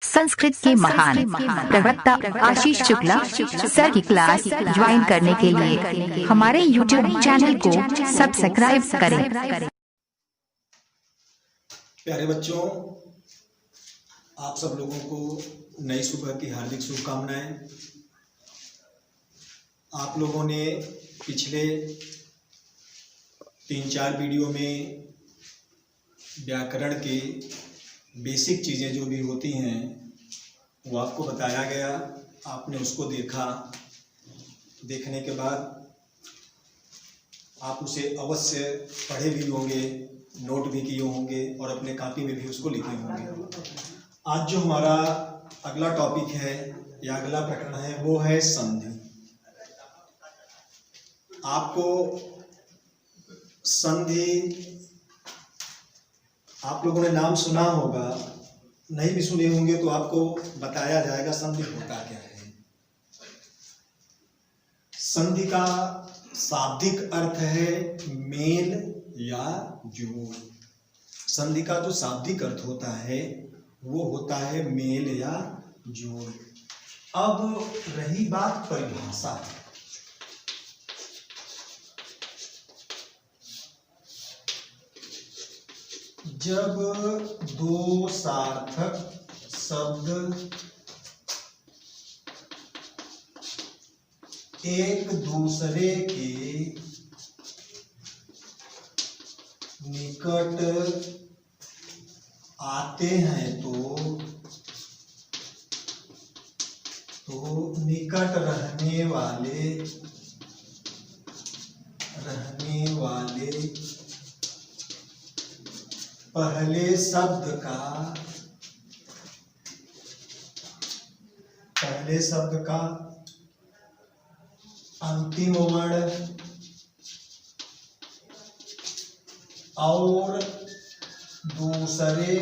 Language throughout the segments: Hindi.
संस्कृत के महान प्रवक्ता आशीष शुक्ला सर की क्लास ज्वाइन करने के लिए हमारे YouTube चैनल को सब्सक्राइब करें। प्यारे बच्चों, आप सब लोगों को नई सुबह की हार्दिक शुभकामनाएं। आप लोगों ने पिछले 3-4 वीडियो में व्याकरण के बेसिक चीज़ें जो भी होती हैं वो आपको बताया गया। आपने उसको देखा। देखने के बाद आप उसे अवश्य पढ़े भी होंगे, नोट भी किए होंगे और अपने कॉपी में भी उसको लिखे होंगे। आज जो हमारा अगला टॉपिक है या अगला प्रकरण है वो है संधि। आपको संधि, आप लोगों ने नाम सुना होगा, नहीं भी सुने होंगे तो आपको बताया जाएगा संधि होता क्या है। संधि का शाब्दिक अर्थ है मेल या जोड़। संधि का जो शाब्दिक अर्थ होता है वो होता है मेल या जोड़। अब रही बात परिभाषा। जब दो सार्थक शब्द एक दूसरे के निकट आते हैं तो निकट रहने वाले पहले शब्द का अंतिम वर्ण और दूसरे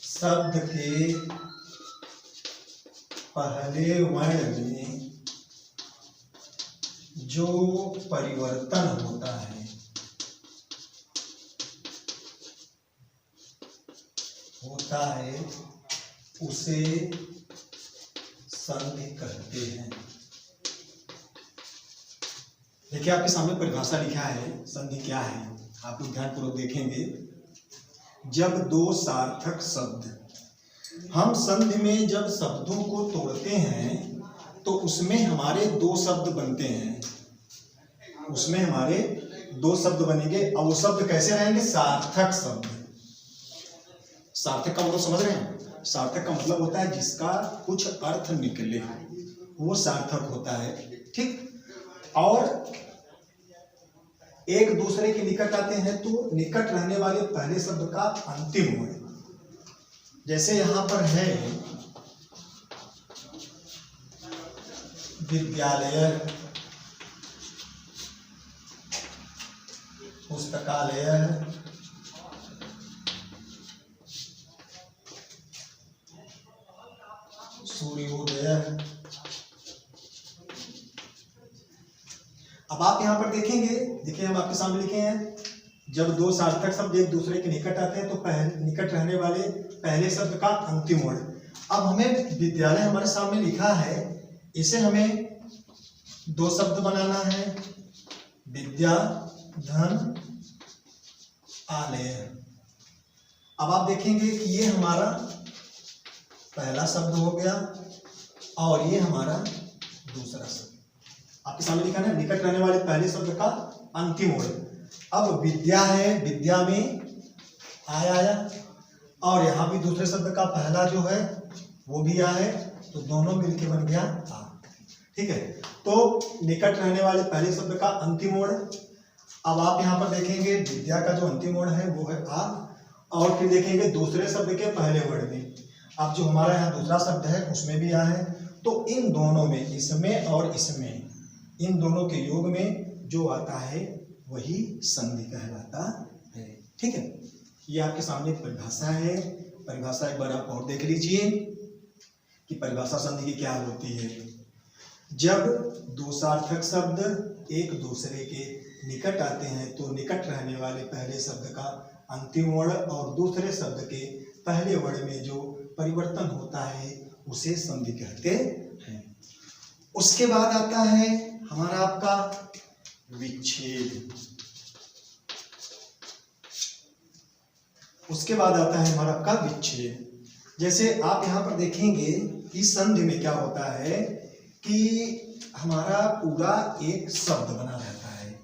शब्द के पहले वर्ण में जो परिवर्तन होता है उसे संधि कहते हैं। देखिए, आपके सामने परिभाषा लिखा है संधि क्या है। आप लोग ध्यानपूर्वक देखेंगे। जब दो सार्थक शब्द, हम संधि में जब शब्दों को तोड़ते हैं तो उसमें हमारे दो शब्द बनते हैं। उसमें हमारे दो शब्द बनेंगे और वो शब्द कैसे रहेंगे? सार्थक शब्द। सार्थक का मतलब समझ रहे हैं? सार्थक का मतलब होता है जिसका कुछ अर्थ निकले, वो सार्थक होता है। ठीक। और एक दूसरे के निकट आते हैं तो निकट रहने वाले पहले शब्द का अंतिम वर्ण। जैसे यहां पर है विद्यालय, पुस्तकालय, सूर्योदय। अब आप यहां पर देखेंगे, देखिए हम आपके सामने लिखे हैं जब दो सार्थक शब्द एक दूसरे के निकट आते हैं तो निकट रहने वाले पहले शब्द का अंतिम वर्ण। अब हमें विद्यालय हमारे सामने लिखा है, इसे हमें दो शब्द बनाना है, विद्या धन आलय। अब आप देखेंगे कि ये हमारा पहला शब्द हो गया और ये हमारा दूसरा शब्द। आपके सामने लिखा है निकट रहने वाले पहले शब्द का अंतिम वर्ण। अब विद्या है, विद्या में आया और यहाँ भी दूसरे शब्द का पहला जो है वो भी आ है, तो दोनों मिलके बन गया आ। ठीक है, तो निकट रहने वाले पहले शब्द का अंतिम वर्ण। अब आप यहाँ पर देखेंगे विद्या का जो अंतिम वर्ण है वो है आ, और फिर देखेंगे दूसरे शब्द के पहले वर्ण में। अब जो हमारा यहाँ दूसरा शब्द है उसमें भी आ है, तो इन दोनों में, इसमें और इसमें, इन दोनों के योग में जो आता है वही संधि कहलाता है। ठीक है, ये आपके सामने परिभाषा है। परिभाषा एक बार आप और देख लीजिए कि परिभाषा संधि की क्या होती है। जब दो सार्थक शब्द एक दूसरे के निकट आते हैं तो निकट रहने वाले पहले शब्द का अंतिम वर्ण और दूसरे शब्द के पहले वर्ण में जो परिवर्तन होता है उसे संधि कहते हैं। उसके बाद आता है हमारा आपका विच्छेद। उसके बाद आता है हमारा आपका विच्छेद। जैसे आप यहाँ पर देखेंगे कि संधि में क्या होता है कि हमारा पूरा एक शब्द बना रहता है।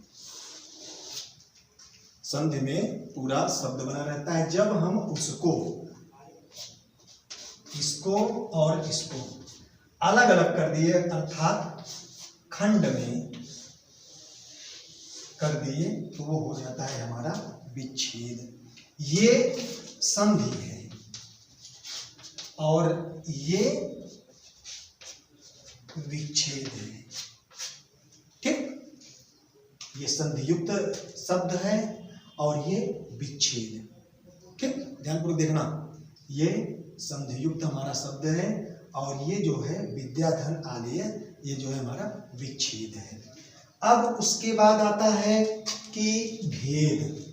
संधि में पूरा शब्द बना रहता है। जब हम उसको, इसको और इसको अलग अलग कर दिए, अर्थात खंड में कर दिए, तो वो हो जाता है हमारा विच्छेद। ये संधि है और ये विच्छेद है। ठीक, ये संधियुक्त शब्द है और ये विच्छेद। ठीक, ध्यानपूर्वक देखना, ये संधियुक्त हमारा शब्द है और ये जो है विद्याधन आलेय, ये जो है हमारा विच्छेद है। अब उसके बाद आता है कि भेद।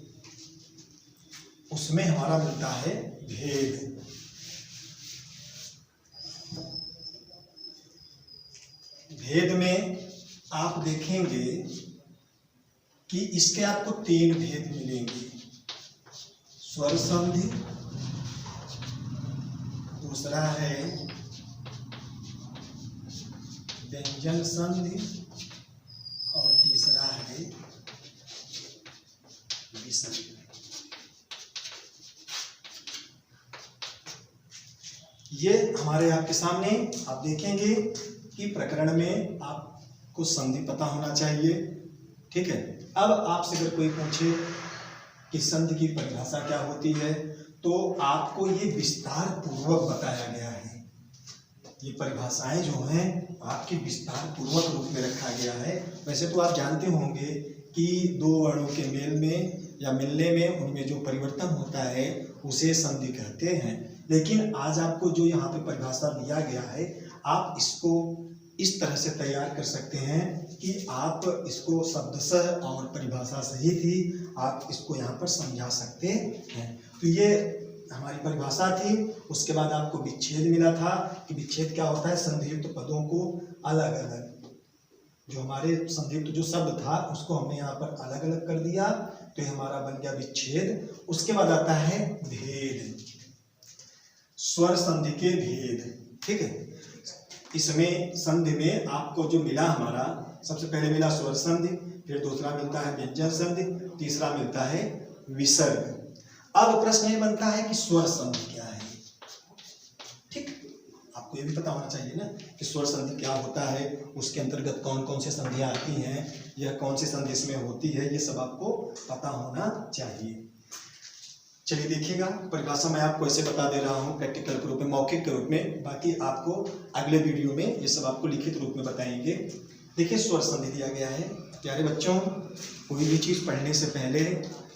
उसमें हमारा मिलता है भेद। भेद में आप देखेंगे कि इसके आपको 3 भेद मिलेंगे। स्वर संधि, दूसरा है व्यंजन संधि और तीसरा है विसर्ग। ये हमारे आपके सामने आप देखेंगे कि प्रकरण में आपको संधि पता होना चाहिए। ठीक है, अब आपसे अगर कोई पूछे कि संधि की परिभाषा क्या होती है, तो आपको ये विस्तार पूर्वक बताया गया है। ये परिभाषाएं जो हैं आपकी विस्तार पूर्वक रूप में रखा गया है। वैसे तो आप जानते होंगे कि 2 वर्णों के मेल में या मिलने में उनमें जो परिवर्तन होता है उसे संधि कहते हैं, लेकिन आज आपको जो यहाँ पे परिभाषा दिया गया है, आप इसको इस तरह से तैयार कर सकते हैं कि आप इसको शब्दशः और परिभाषा सहित ही आप इसको यहाँ पर समझा सकते हैं। तो ये हमारी परिभाषा थी। उसके बाद आपको विच्छेद मिला था कि विच्छेद क्या होता है, संधियुक्त पदों को अलग अलग, जो हमारे संधियुक्त जो शब्द था उसको हमने यहाँ पर अलग अलग कर दिया, तो ये हमारा बन गया विच्छेद। उसके बाद आता है भेद, स्वर संधि के भेद। ठीक है, इसमें संधि में आपको जो मिला हमारा, सबसे पहले मिला स्वर संधि, फिर दूसरा मिलता है व्यंजन संधि, तीसरा मिलता है विसर्ग। अब प्रश्न ये बनता है कि स्वर संधि क्या है। ठीक, आपको ये भी पता होना चाहिए ना कि स्वर संधि क्या होता है, उसके अंतर्गत कौन कौन सी संधियां आती हैं, यह कौन सी संधि इसमें होती है, ये सब आपको पता होना चाहिए। चलिए देखिएगा, परिभाषा मैं आपको ऐसे बता दे रहा हूँ प्रैक्टिकल के रूप में, मौखिक के रूप में, बाकी आपको अगले वीडियो में ये सब आपको लिखित रूप में बताएंगे। देखिए, स्वर संधि दिया गया है। प्यारे बच्चों, कोई भी चीज़ पढ़ने से पहले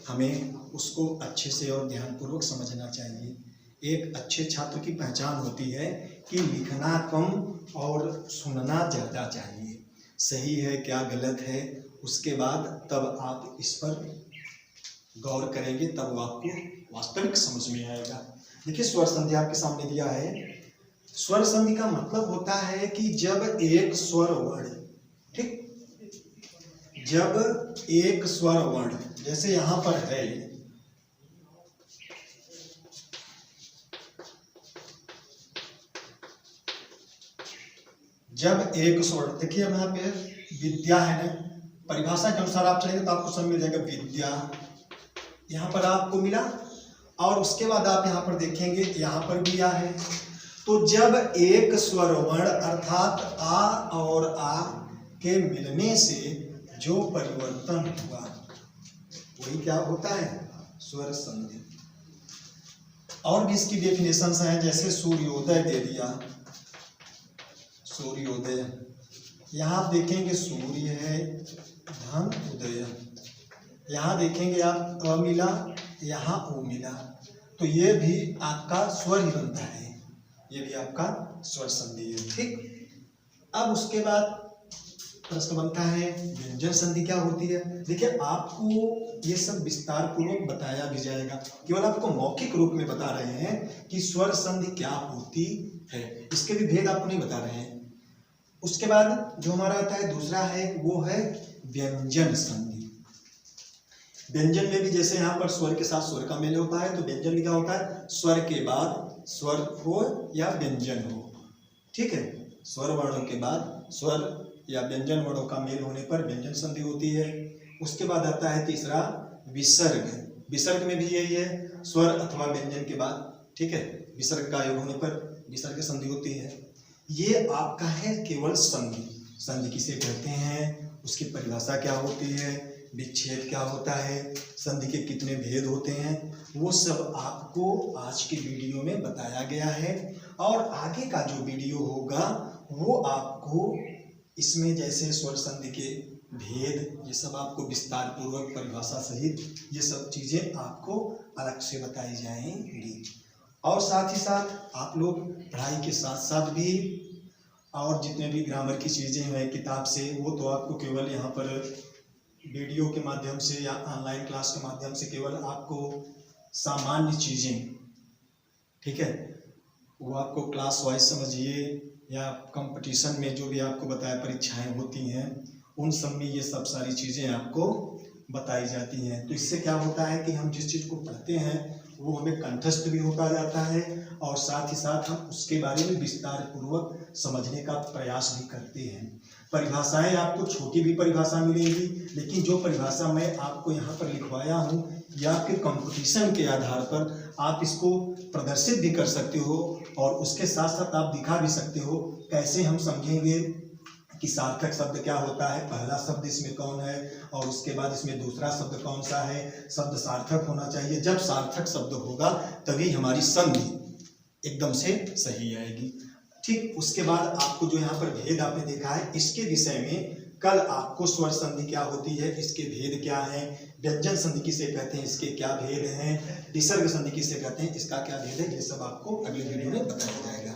हमें उसको अच्छे से और ध्यानपूर्वक समझना चाहिए। एक अच्छे छात्र की पहचान होती है कि लिखना कम और सुनना ज़्यादा चाहिए। सही है क्या गलत है, उसके बाद तब आप इस पर गौर करेंगे, तब वो आपको वास्तविक समझ में आएगा। देखिए, स्वर संधि आपके सामने दिया है। स्वर संधि का मतलब होता है कि जब एक स्वर वर्ण, ठीक, जब एक स्वर वर्ण, जैसे यहां पर है, जब एक स्वर, देखिए अब यहाँ पे विद्या है ना, परिभाषा के अनुसार आप चलेंगे तो आपको सब मिल जाएगा। विद्या यहाँ पर आपको मिला, और उसके बाद आप यहाँ पर देखेंगे यहाँ पर भी आ है। तो जब एक स्वर वर्ण अर्थात आ और आ के मिलने से जो परिवर्तन हुआ वही क्या होता है, स्वर संधि। और भी इसकी डेफिनेशंस हैं, जैसे सूर्योदय दे दिया, सूर्योदय, यहाँ आप देखेंगे सूर्य है, धन उदय, यहाँ देखेंगे आप अ मिला, यहाँ ओ मिला, तो ये भी आपका स्वर ही बनता है, ये भी आपका स्वर संधि है। ठीक, अब उसके बाद प्रश्न बनता है व्यंजन संधि क्या होती है। देखिए आपको ये सब विस्तार पूर्वक बताया भी जाएगा, केवल आपको मौखिक रूप में बता रहे हैं कि स्वर संधि क्या होती है, इसके भी भेद आपको नहीं बता रहे हैं। उसके बाद जो हमारा आता है दूसरा है वो है व्यंजन संधि। व्यंजन में भी जैसे यहाँ पर स्वर के साथ स्वर का मेल होता है, तो व्यंजन में क्या होता है, स्वर के बाद स्वर हो या व्यंजन हो, ठीक है। स्वर वर्णों के बाद स्वर या व्यंजन वर्णों का मेल होने पर व्यंजन संधि होती है। उसके बाद आता है तीसरा विसर्ग। विसर्ग में भी यही है, स्वर अथवा व्यंजन के बाद, ठीक है, विसर्ग का योग होने पर विसर्ग संधि होती है। ये आपका है केवल संधि। संधि किसे कहते हैं, उसकी परिभाषा क्या होती है, विच्छेद क्या होता है, संधि के कितने भेद होते हैं, वो सब आपको आज के वीडियो में बताया गया है। और आगे का जो वीडियो होगा वो आपको इसमें जैसे स्वर संधि के भेद, ये सब आपको विस्तार पूर्वक परिभाषा सहित ये सब चीज़ें आपको अलग से बताई जाएंगी। और साथ ही साथ आप लोग पढ़ाई के साथ साथ भी और जितने भी ग्रामर की चीज़ें हैं किताब से, वो तो आपको केवल यहाँ पर वीडियो के माध्यम से या ऑनलाइन क्लास के माध्यम से केवल आपको सामान्य चीज़ें, ठीक है, वो आपको क्लास वाइज समझिए या कंपटीशन में जो भी आपको बताया परीक्षाएं होती हैं उन सब में ये सब सारी चीज़ें आपको बताई जाती हैं। तो इससे क्या होता है कि हम जिस चीज़ को पढ़ते हैं वो हमें कंठस्थ भी होता जाता है और साथ ही साथ हम उसके बारे में विस्तार पूर्वक समझने का प्रयास भी करते हैं। परिभाषाएं आपको छोटी भी परिभाषा मिलेगी, लेकिन जो परिभाषा मैं आपको यहाँ पर लिखवाया हूँ या फिर कंपटीशन के आधार पर आप इसको प्रदर्शित भी कर सकते हो और उसके साथ साथ आप दिखा भी सकते हो। कैसे हम समझेंगे कि सार्थक शब्द क्या होता है, पहला शब्द इसमें कौन है और उसके बाद इसमें दूसरा शब्द कौन सा है, शब्द सार्थक होना चाहिए। जब सार्थक शब्द होगा तभी हमारी संधि एकदम से सही आएगी, ठीक। उसके बाद आपको जो यहाँ पर भेद आपने देखा है, इसके विषय में कल आपको स्वर संधि क्या होती है, इसके भेद क्या हैं, व्यंजन संधि किसे कहते हैं, इसके क्या भेद हैं, विसर्ग संधि किसे कहते हैं, इसका क्या भेद है, ये सब आपको अगले वीडियो में बताया जाएगा।